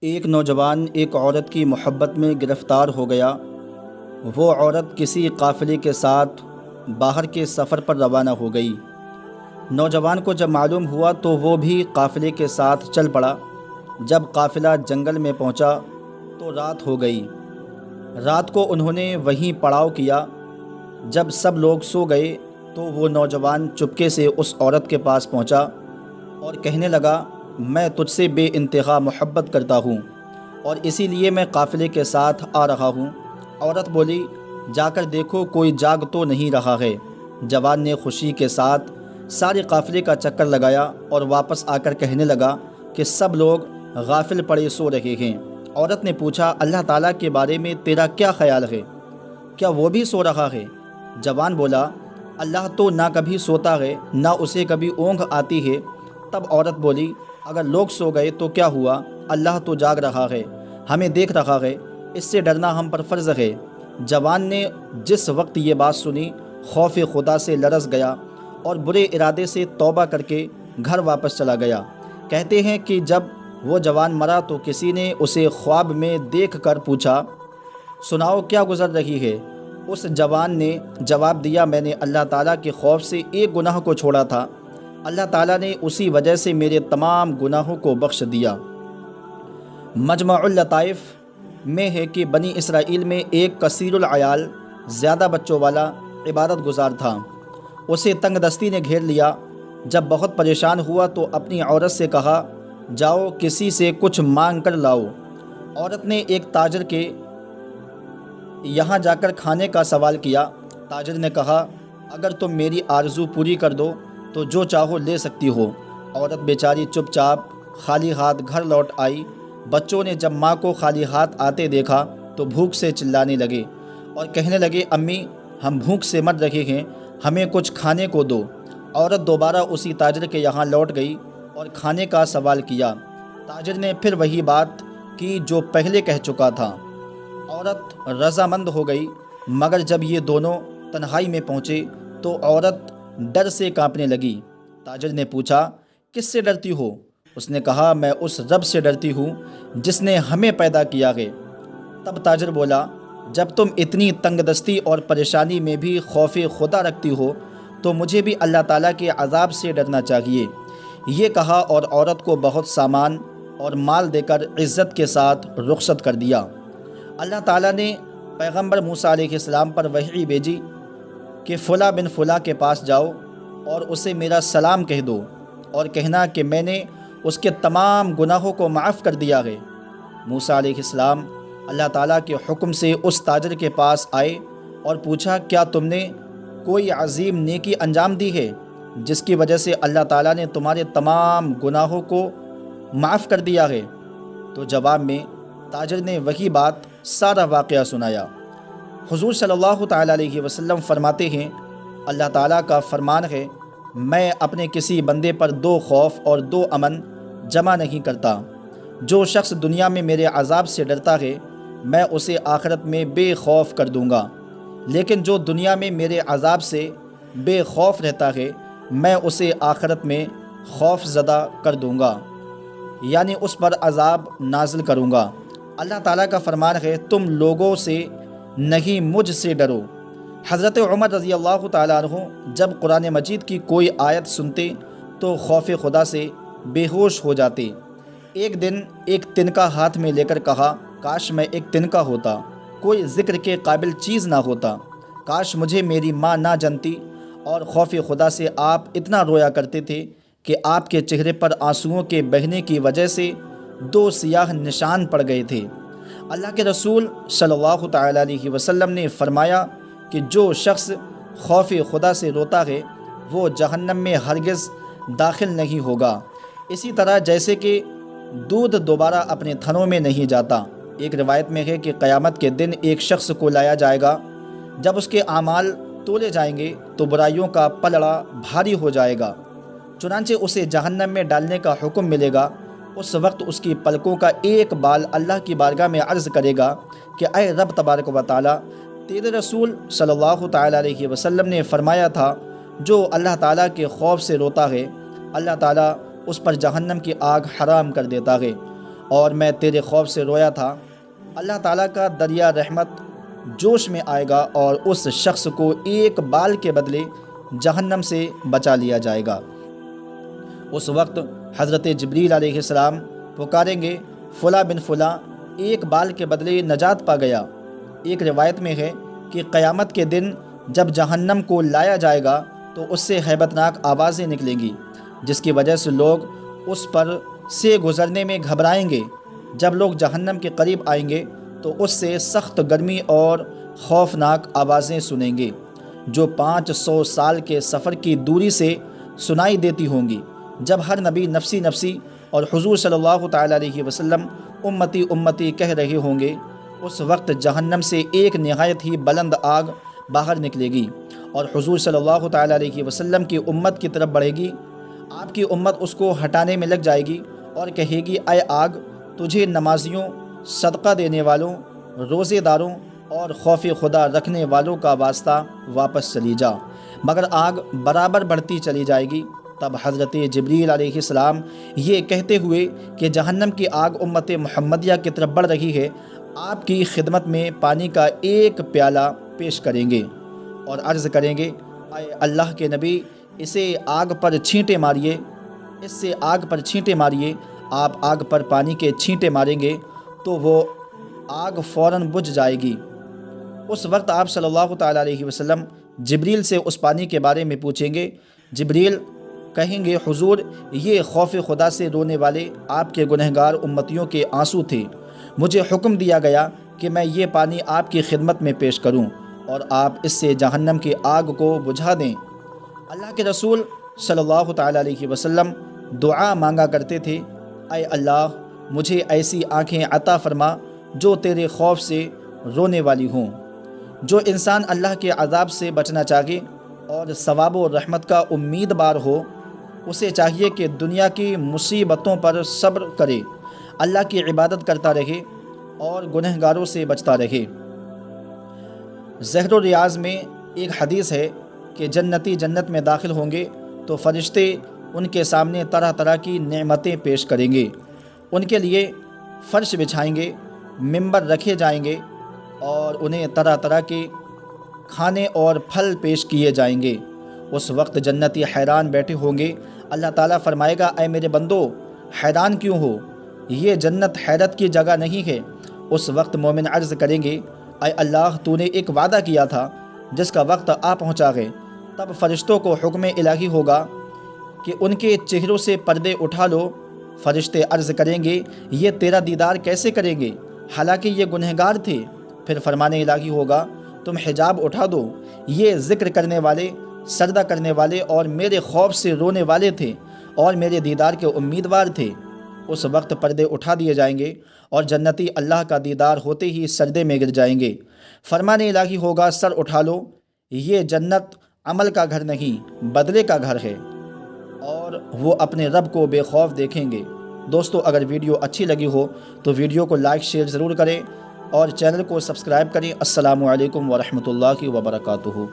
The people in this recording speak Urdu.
ایک نوجوان ایک عورت کی محبت میں گرفتار ہو گیا۔ وہ عورت کسی قافلے کے ساتھ باہر کے سفر پر روانہ ہو گئی۔ نوجوان کو جب معلوم ہوا تو وہ بھی قافلے کے ساتھ چل پڑا۔ جب قافلہ جنگل میں پہنچا تو رات ہو گئی۔ رات کو انہوں نے وہیں پڑاؤ کیا۔ جب سب لوگ سو گئے تو وہ نوجوان چپکے سے اس عورت کے پاس پہنچا اور کہنے لگا، میں تجھ سے بے انتہا محبت کرتا ہوں اور اسی لیے میں قافلے کے ساتھ آ رہا ہوں۔ عورت بولی، جا کر دیکھو کوئی جاگ تو نہیں رہا ہے۔ جوان نے خوشی کے ساتھ سارے قافلے کا چکر لگایا اور واپس آ کر کہنے لگا کہ سب لوگ غافل پڑے سو رہے ہیں۔ عورت نے پوچھا، اللہ تعالیٰ کے بارے میں تیرا کیا خیال ہے؟ کیا وہ بھی سو رہا ہے؟ جوان بولا، اللہ تو نہ کبھی سوتا ہے نہ اسے کبھی اونگ آتی ہے۔ تب عورت بولی، اگر لوگ سو گئے تو کیا ہوا؟ اللہ تو جاگ رہا ہے، ہمیں دیکھ رہا ہے، اس سے ڈرنا ہم پر فرض ہے۔ جوان نے جس وقت یہ بات سنی خوف خدا سے لرز گیا اور برے ارادے سے توبہ کر کے گھر واپس چلا گیا۔ کہتے ہیں کہ جب وہ جوان مرا تو کسی نے اسے خواب میں دیکھ کر پوچھا، سناؤ کیا گزر رہی ہے؟ اس جوان نے جواب دیا، میں نے اللہ تعالیٰ کے خوف سے ایک گناہ کو چھوڑا تھا، اللہ تعالیٰ نے اسی وجہ سے میرے تمام گناہوں کو بخش دیا۔ مجمع اللطائف میں ہے کہ بنی اسرائیل میں ایک کثیر العیال زیادہ بچوں والا عبادت گزار تھا۔ اسے تنگ دستی نے گھیر لیا۔ جب بہت پریشان ہوا تو اپنی عورت سے کہا، جاؤ کسی سے کچھ مانگ کر لاؤ۔ عورت نے ایک تاجر کے یہاں جا کر کھانے کا سوال کیا۔ تاجر نے کہا، اگر تم میری آرزو پوری کر دو تو جو چاہو لے سکتی ہو۔ عورت بیچاری چپ چاپ خالی ہاتھ گھر لوٹ آئی۔ بچوں نے جب ماں کو خالی ہاتھ آتے دیکھا تو بھوک سے چلانے لگے اور کہنے لگے، امی ہم بھوک سے مر رہے ہیں، ہمیں کچھ کھانے کو دو۔ عورت دوبارہ اسی تاجر کے یہاں لوٹ گئی اور کھانے کا سوال کیا۔ تاجر نے پھر وہی بات کی جو پہلے کہہ چکا تھا۔ عورت رضامند ہو گئی، مگر جب یہ دونوں تنہائی میں پہنچے تو عورت ڈر سے کانپنے لگی۔ تاجر نے پوچھا، کس سے ڈرتی ہو؟ اس نے کہا، میں اس رب سے ڈرتی ہوں جس نے ہمیں پیدا کیا ہے۔ تب تاجر بولا، جب تم اتنی تنگ دستی اور پریشانی میں بھی خوف خدا رکھتی ہو تو مجھے بھی اللہ تعالیٰ کے عذاب سے ڈرنا چاہیے۔ یہ کہا اور عورت کو بہت سامان اور مال دے کر عزت کے ساتھ رخصت کر دیا۔ اللہ تعالیٰ نے پیغمبر موسیٰ علیہ السلام پر وحی بھیجی کہ فلاں بن فلاں کے پاس جاؤ اور اسے میرا سلام کہہ دو اور کہنا کہ میں نے اس کے تمام گناہوں کو معاف کر دیا ہے۔ موسیٰ علیہ السلام اللہ تعالیٰ کے حکم سے اس تاجر کے پاس آئے اور پوچھا، کیا تم نے کوئی عظیم نیکی انجام دی ہے جس کی وجہ سے اللہ تعالیٰ نے تمہارے تمام گناہوں کو معاف کر دیا ہے؟ تو جواب میں تاجر نے وہی بات سارا واقعہ سنایا۔ حضور صلی اللہ تعالیٰ علیہ وسلم فرماتے ہیں، اللہ تعالیٰ کا فرمان ہے، میں اپنے کسی بندے پر دو خوف اور دو امن جمع نہیں کرتا۔ جو شخص دنیا میں میرے عذاب سے ڈرتا ہے میں اسے آخرت میں بے خوف کر دوں گا، لیکن جو دنیا میں میرے عذاب سے بے خوف رہتا ہے میں اسے آخرت میں خوف زدہ کر دوں گا، یعنی اس پر عذاب نازل کروں گا۔ اللہ تعالیٰ کا فرمان ہے، تم لوگوں سے نہیں مجھ سے ڈرو۔ حضرت عمر رضی اللہ تعالیٰ عنہ جب قرآن مجید کی کوئی آیت سنتے تو خوف خدا سے بے ہوش ہو جاتے۔ ایک دن ایک تنکا ہاتھ میں لے کر کہا، کاش میں ایک تنکا ہوتا، کوئی ذکر کے قابل چیز نہ ہوتا، کاش مجھے میری ماں نہ جانتی۔ اور خوف خدا سے آپ اتنا رویا کرتے تھے کہ آپ کے چہرے پر آنسوؤں کے بہنے کی وجہ سے دو سیاہ نشان پڑ گئے تھے۔ اللہ کے رسول صلی اللہ تعالیٰ علیہ وسلم نے فرمایا کہ جو شخص خوف خدا سے روتا ہے وہ جہنم میں ہرگز داخل نہیں ہوگا، اسی طرح جیسے کہ دودھ دوبارہ اپنے تھنوں میں نہیں جاتا۔ ایک روایت میں ہے کہ قیامت کے دن ایک شخص کو لایا جائے گا، جب اس کے اعمال تولے جائیں گے تو برائیوں کا پلڑا بھاری ہو جائے گا، چنانچہ اسے جہنم میں ڈالنے کا حکم ملے گا۔ اس وقت اس کی پلکوں کا ایک بال اللہ کی بارگاہ میں عرض کرے گا کہ اے رب تبارک و تعالی، تیرے رسول صلی اللہ تعالیٰ علیہ وسلم نے فرمایا تھا، جو اللہ تعالیٰ کے خوف سے روتا ہے اللہ تعالیٰ اس پر جہنم کی آگ حرام کر دیتا ہے۔ اور میں تیرے خوف سے رویا تھا۔ اللہ تعالیٰ کا دریا رحمت جوش میں آئے گا اور اس شخص کو ایک بال کے بدلے جہنم سے بچا لیا جائے گا۔ اس وقت حضرت جبریل علیہ السلام پکاریں گے، فلاں بن فلاں ایک بال کے بدلے نجات پا گیا۔ ایک روایت میں ہے کہ قیامت کے دن جب جہنم کو لایا جائے گا تو اس سے ہیبتناک آوازیں نکلیں گی، جس کی وجہ سے لوگ اس پر سے گزرنے میں گھبرائیں گے۔ جب لوگ جہنم کے قریب آئیں گے تو اس سے سخت گرمی اور خوفناک آوازیں سنیں گے، جو 500 سال کے سفر کی دوری سے سنائی دیتی ہوں گی۔ جب ہر نبی نفسی نفسی اور حضور صلی اللہ تعالیٰ علیہ وسلم امتی امتی کہہ رہے ہوں گے، اس وقت جہنم سے ایک نہایت ہی بلند آگ باہر نکلے گی اور حضور صلی اللہ تعالیٰ علیہ وسلم کی امت کی طرف بڑھے گی۔ آپ کی امت اس کو ہٹانے میں لگ جائے گی اور کہے گی، اے آگ، تجھے نمازیوں، صدقہ دینے والوں، روزے داروں اور خوف خدا رکھنے والوں کا واسطہ واپس چلی جا۔ مگر آگ برابر بڑھتی چلی جائے گی۔ تب حضرت جبریل علیہ السلام یہ کہتے ہوئے کہ جہنم کی آگ امت محمدیہ کی طرف بڑھ رہی ہے، آپ کی خدمت میں پانی کا ایک پیالہ پیش کریں گے اور عرض کریں گے، اے اللہ کے نبی، اسے آگ پر چھینٹے ماریے، اس سے آگ پر چھینٹے ماریے۔ آپ آگ پر پانی کے چھینٹے ماریں گے تو وہ آگ فوراً بجھ جائے گی۔ اس وقت آپ صلی اللہ تعالیٰ علیہ وسلم جبریل سے اس پانی کے بارے میں پوچھیں گے۔ جبریل کہیں گے، حضور، یہ خوف خدا سے رونے والے آپ کے گنہگار امتیوں کے آنسو تھے۔ مجھے حکم دیا گیا کہ میں یہ پانی آپ کی خدمت میں پیش کروں اور آپ اس سے جہنم کی آگ کو بجھا دیں۔ اللہ کے رسول صلی اللہ تعالیٰ علیہ وسلم دعا مانگا کرتے تھے، اے اللہ، مجھے ایسی آنکھیں عطا فرما جو تیرے خوف سے رونے والی ہوں۔ جو انسان اللہ کے عذاب سے بچنا چاہے اور ثواب و رحمت کا امیدوار ہو، اسے چاہیے کہ دنیا کی مصیبتوں پر صبر کرے، اللہ کی عبادت کرتا رہے اور گنہگاروں سے بچتا رہے۔ زہر و ریاض میں ایک حدیث ہے کہ جنتی جنت میں داخل ہوں گے تو فرشتے ان کے سامنے طرح طرح کی نعمتیں پیش کریں گے، ان کے لیے فرش بچھائیں گے، ممبر رکھے جائیں گے اور انہیں طرح طرح کے کھانے اور پھل پیش کیے جائیں گے۔ اس وقت جنتی حیران بیٹھے ہوں گے۔ اللہ تعالیٰ فرمائے گا، اے میرے بندو، حیران کیوں ہو؟ یہ جنت حیرت کی جگہ نہیں ہے۔ اس وقت مومن عرض کریں گے، اے اللہ، تو نے ایک وعدہ کیا تھا جس کا وقت آ پہنچا ہے۔ تب فرشتوں کو حکم الہی ہوگا کہ ان کے چہروں سے پردے اٹھا لو۔ فرشتے عرض کریں گے، یہ تیرا دیدار کیسے کریں گے حالانکہ یہ گنہگار تھے؟ پھر فرمان الہی ہوگا، تم حجاب اٹھا دو، یہ ذکر کرنے والے، سجدہ کرنے والے اور میرے خوف سے رونے والے تھے اور میرے دیدار کے امیدوار تھے۔ اس وقت پردے اٹھا دیے جائیں گے اور جنتی اللہ کا دیدار ہوتے ہی سجدے میں گر جائیں گے۔ فرمان الہی ہوگا، سر اٹھا لو، یہ جنت عمل کا گھر نہیں، بدلے کا گھر ہے، اور وہ اپنے رب کو بے خوف دیکھیں گے۔ دوستو، اگر ویڈیو اچھی لگی ہو تو ویڈیو کو لائک شیئر ضرور کریں اور چینل کو سبسکرائب کریں۔ السلام علیکم ورحمۃ اللہ وبرکاتہ۔